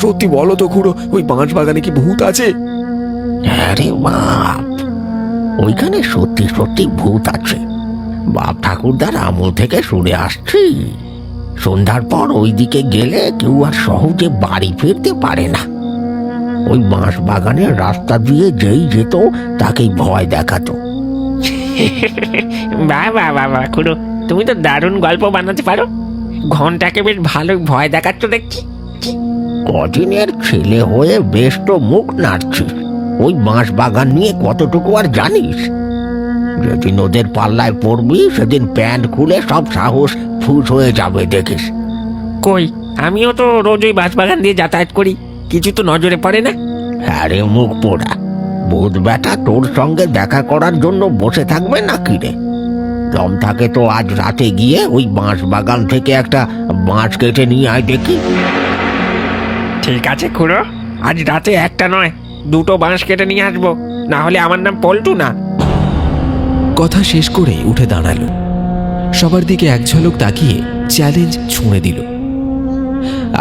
সত্যি বলো তো খুড়ো, ওই বাঁশ বাগানে কি ভূত আছে? আরে বাপ, ওইখানে সত্যি সত্যি ভূত আছে। বাপ ঠাকুরদার আমল থেকে শুনে আসছি, সন্ধ্যার পর ওইদিকে গেলে কেউ আর সহজে বাড়ি ফিরতে পারে না। ওই বাঁশ বাগানের রাস্তা দিয়ে যেই যেত তাকেই ভয় দেখাতো। বাহ বাহ বাহ বাহ খুড়ো, তুমি তো দারুণ গল্প বানাতে পারো। ঘন্টাকে বেশ ভালো ভয় দেখাচ্ছ দেখছি। কদিনের ছেলে হয়ে বেশ তো মুখ নাড়ছিস, ওই বাঁশ বাগান নিয়ে কতটুকু আর জানিস? যেদিন ওদের পাল্লায় পড়বি সেদিন প্যান্ট খুলে সব সাহস ফুস হয়ে যাবে দেখিস। কই, আমিও তো রোজ ওই বাঁশবাগান দিয়ে যাতায়াত করি, কিছু তো নজরে পড়ে না। আরে মুখ পোড়া, ভূত বেটা তোর সঙ্গে দেখা করার জন্য বসে থাকবে নাকি রে? দম থাকে তো আজ রাতে গিয়ে ওই বাঁশ বাগান থেকে একটা বাঁশ কেটে নিয়ে আয় দেখি। ঠিক আছে খুড়ো, আজ রাতে একটা নয়, দুটো বাঁশ কেটে নিয়ে আসবো, না হলে আমার নাম পল্টু না। কথা শেষ করে উঠে দাঁড়ালো, সবার দিকে এক ঝলক তাকিয়ে চ্যালেঞ্জ ছুঁড়ে দিল।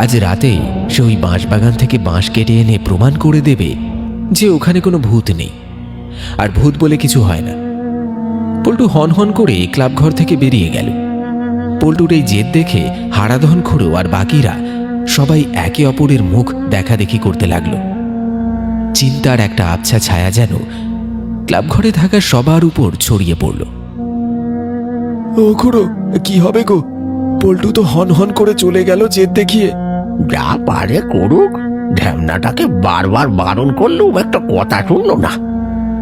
আজ রাতেই সে ওই বাঁশ বাগান থেকে বাঁশ কেটে এনে প্রমাণ করে দেবে যে ওখানে কোনো ভূত নেই, আর ভূত বলে কিছু হয় না। পল্টু হন হন করে ক্লাব ঘর থেকে বেরিয়ে গেল। পল্টুর এই জেদ দেখে হারাধন খুড়ো আর বাকিরা সবাই একে অপরের মুখ দেখাদেখি করতে লাগলো। চিন্তার একটা আবছা ছায়া যেন ক্লাব ঘরে থাকা সবার উপর ছড়িয়ে পড়ল। ও খুড়ো, কি হবে গো? পল্টু তো হন হন করে চলে গেল জেদ দেখিয়ে। যা পারে করুক, ঢ্যামনাটাকে বারবার বারণ করলেও একটা কথা শুনলো না।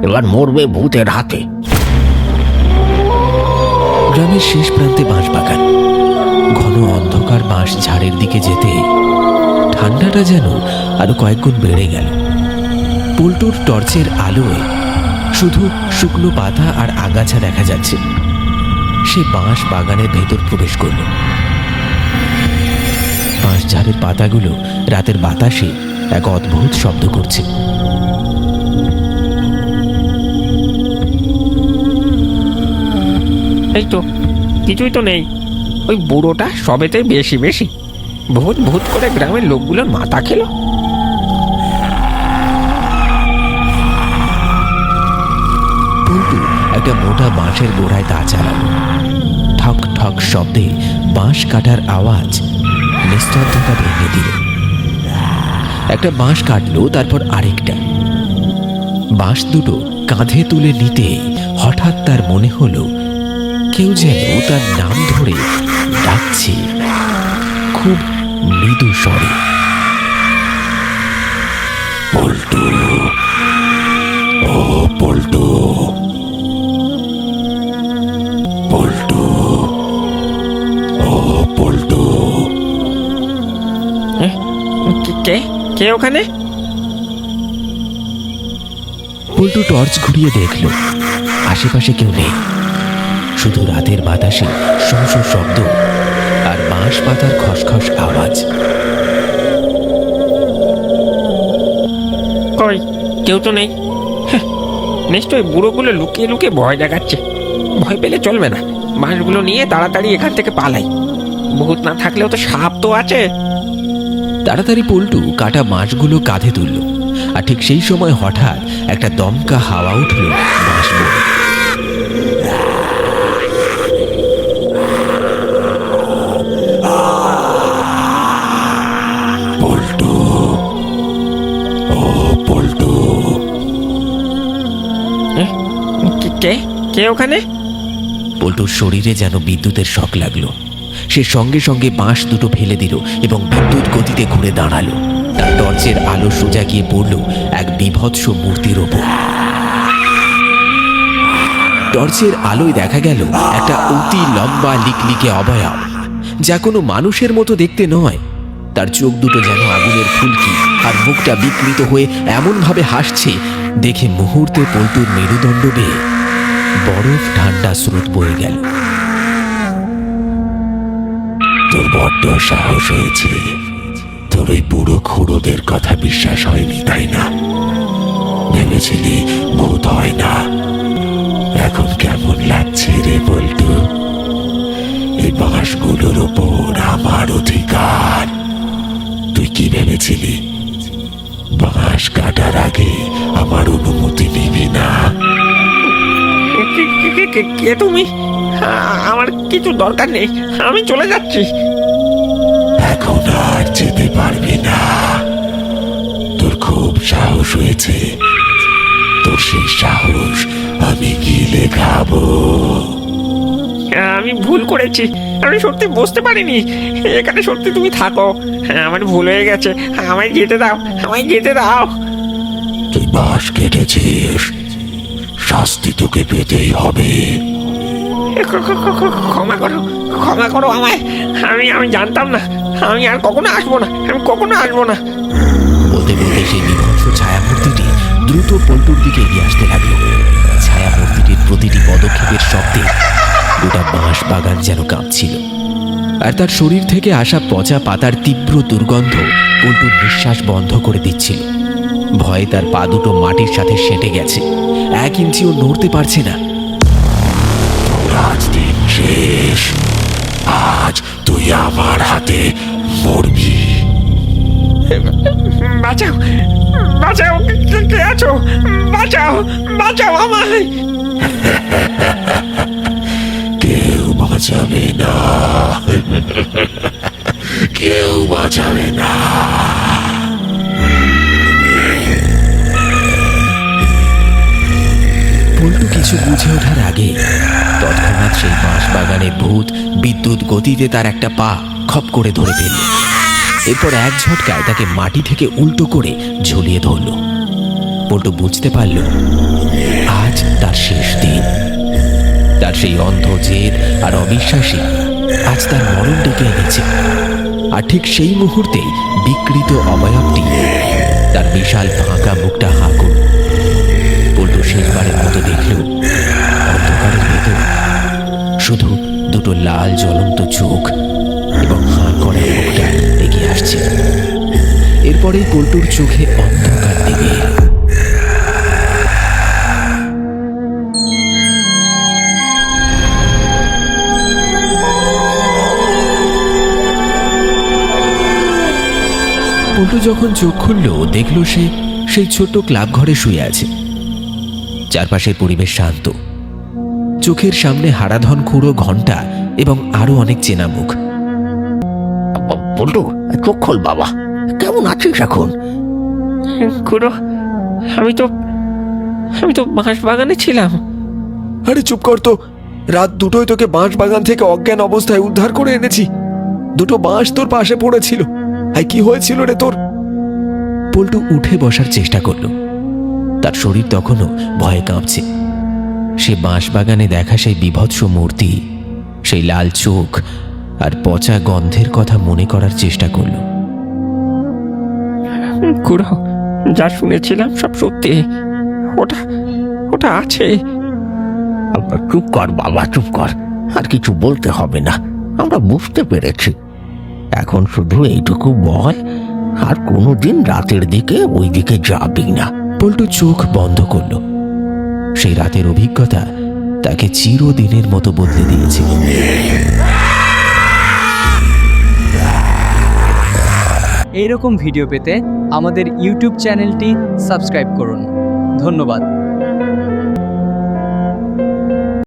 এবার মরবে ভূতের হাতে। গ্রামের শেষ প্রান্তে বাঁশ বাগান, ঘন অন্ধকার বাঁশ ঝাড়ের দিকে যেতে ঠান্ডাটা যেন আরো কয়েকগুণ বেড়ে গেল। পল্টুর টর্চের আলোয় শুধু শুকনো পাতা আর আগাছা দেখা যাচ্ছে। সে বাঁশ বাগানের ভেতর প্রবেশ করল। বাঁশ ঝাড়ের পাতাগুলো রাতের বাতাসে এক অদ্ভুত শব্দ করছে। এই তো, কিছুই তো নেই। ওই বুড়োটা সবেতে বেশি বেশি ভূত ভূত করে গ্রামের লোকগুলোর মাথা খেলো। পল্টু একটা মোটা বাঁশের গোড়ায় তা চালালো। ঠক ঠক শব্দে বাঁশ কাটার আওয়াজ নিস্তব্ধতা ভেঙে দিল। একটা বাঁশ কাটলো, তারপর আরেকটা। বাঁশ দুটো কাঁধে তুলে নিতে হঠাৎ তার মনে হলো কেউ যেন তার নাম ধরে ডাকছে, খুব মৃদু স্বরে। পল্টু, ও পল্টু, পল্টু, ও পল্টু। কে কে ওখানে? পল্টু টর্চ ঘুরিয়ে দেখল, আশেপাশে কেউ নেই। শুধু রাতের বাতাসে শোঁ শোঁ শব্দ আর বাঁশ পাতার খসখস আওয়াজ। কই, কেউ তো নেই। হ্যাঁ, নিশ্চয়ই বুড়োগুলো লুকিয়ে লুকিয়ে ভয় দেখাচ্ছে। ভয় পেলে চলবে না, বাঁশগুলো নিয়ে তাড়াতাড়ি এখান থেকে পালাই। ভূত না থাকলেও তো সাপ তো আছে। তাড়াতাড়ি পল্টু কাটা বাঁশগুলো কাঁধে তুলল, আর ঠিক সেই সময় হঠাৎ একটা দমকা হাওয়া উঠল বাঁশ বনে। পল্টু, ও পল্টু। কে কে ওখানে? পল্টুর শরীরে যেন বিদ্যুতের শক লাগলো। সে সঙ্গে সঙ্গে বাঁশ দুটো ফেলে দিল এবং বিদ্যুৎ গতিতে ঘুরে দাঁড়ালো। তার টর্চের আলো সোজা গিয়ে পড়ল এক বিভৎস মূর্তির ওপর। টর্চের আলোয় দেখা গেল একটা অতি লম্বা লিকলিকে অবয়ব, যা কোনো মানুষের মতো দেখতে নয়। তার চোখ দুটো যেন আগুনের ফুলকি, আর মুখটা বিকৃত হয়ে এমনভাবে হাসছে দেখে মুহূর্তে পল্টুর মেরুদণ্ড বেয়ে বরফ ঠান্ডা স্রোত বয়ে গেল। তোর বড্ড সাহস হয়েছে। তোর ওই বুড়ো খুড়োদের কথা বিশ্বাস হয়নি, তাই না? ভেবেছিলি ভূত হয় না। এখন কেমন লাগছে রে পল্টু? এই বাঁশগুলোর ওপর আমার অধিকার। তুই কি ভেবেছিস বলেছিলি বাঁশ কাটার আগে আমার অনুমতি নিবি না। কে তুমি? আমার কিছু দরকার নেই, আমি চলে যাচ্ছি। এখন আর যেতে পারবি না। তোর খুব সাহস হয়েছে, তোর সেই সাহস আমি গিলে খাবো। আমি ভুল করেছি, আমি সত্যি বুঝতে পারিনি এখানে সত্যি তুমি থাকো। আমার ভুল হয়ে গেছে, আমায় যেতে দাও, আমায় যেতে দাও। তুই বাঁশ কেটেছিস, শাস্তি তোকে পেতেই হবে। ক্ষমা করো, ক্ষমা করো আমায়। আমি জানতাম না, আমি আর কখনো আসবো না, আমি কখনো আসবো না। বলতে বলতে সেই বিভৎস ছায়ামূর্তিটি দ্রুত পল্টুর দিকে এগিয়ে আসতে লাগলো। ছায়ামূর্তিটির প্রতিটি পদক্ষেপের শব্দে গোটা বাঁশ বাগান যেন কাঁপছিল, আর তার শরীর থেকে আসা পচা পাতার তীব্র দুর্গন্ধ পল্টুর নিঃশ্বাস বন্ধ করে দিচ্ছিল। ভয়ে তার পা দুটো মাটির সাথে সেঁটে গেছে, 1 ইঞ্চিও নড়তে পারছে না। আজ দিন শেষ, আজ তুই আমার হাতে মরবি। বাঁচাও, বাঁচাও, কে আছো? বাঁচাও, বাঁচাও আমায়। কেউ বাঁচাবে না, কেউ বাঁচাবে না। পল্টু কিছু বুঝে ওঠার আগে তৎক্ষণাৎ সেই বাঁশ বাগানের ভূত বিদ্যুৎ গতিতে তার একটা পা খপ করে ধরে ফেলল। এরপর এক ঝটকায় তাকে মাটি থেকে উল্টো করে ঝুলিয়ে ধরল। পল্টু বুঝতে পারল আজ তার শেষ দিন। তার সেই অন্ধ জেদ আর অবিশ্বাসী আজ তার মরণ ডেকে এনেছে। আর ঠিক সেই মুহূর্তেই বিকৃত অবয়বটি তার বিশাল ফাঁকা মুখটা হাঁ করল। পল্টু শেষবারের মতো দেখল অন্ধকারের ভেতর শুধু দুটো লাল জ্বলন্ত চোখ এবং হাঁ করা মুখটা এগিয়ে আসছে। এরপরেই পল্টুর চোখে অন্ধকার নেমে এলো। পল্টু যখন চোখ খুলল দেখল সে সেই ছোট্ট ক্লাব ঘরে শুয়ে আছে। চারপাশের পরিবেশ শান্ত, চোখের সামনে হারাধন খুঁড়ো ঘন্টা এবং আরো অনেক চেনা মুখ। পল্টু, চোখ খোল বাবা, কেমন আছিস এখন? খুড়ো, আমি তো বাঁশ বাগানে ছিলাম। আরে চুপ কর তো, রাত 2টোয় তোকে বাঁশ বাগান থেকে অজ্ঞান অবস্থায় উদ্ধার করে এনেছি। 2টো বাঁশ তোর পাশে পড়েছিল। আর কি হয়েছিল রে তোর? পল্টু উঠে বসার চেষ্টা করল। তার শরীর তখনও ভয়ে কাঁপছে। সে বাঁশ বাগানে দেখা সেই বীভৎস মূর্তি, সেই লাল চোখ আর পচা গন্ধের কথা মনে করার চেষ্টা করল। খুড়ো, যা শুনেছিলাম সব সত্যি। ওটা আছে। চুপ কর বাবা, চুপ কর, আর কিছু বলতে হবে না, আমরা বুঝতে পেরেছি। এখন শুধু এইটুকু বল, আর কোনোদিন রাতের দিকে ওই দিকে যাবি না। পল্টু চোখ বন্ধ করল। সেই রাতের অভিজ্ঞতা তাকে চিরদিনের মতো বদলে দিয়েছিল। এইরকম ভিডিও পেতে আমাদের ইউটিউব চ্যানেলটি সাবস্ক্রাইব করুন। ধন্যবাদ।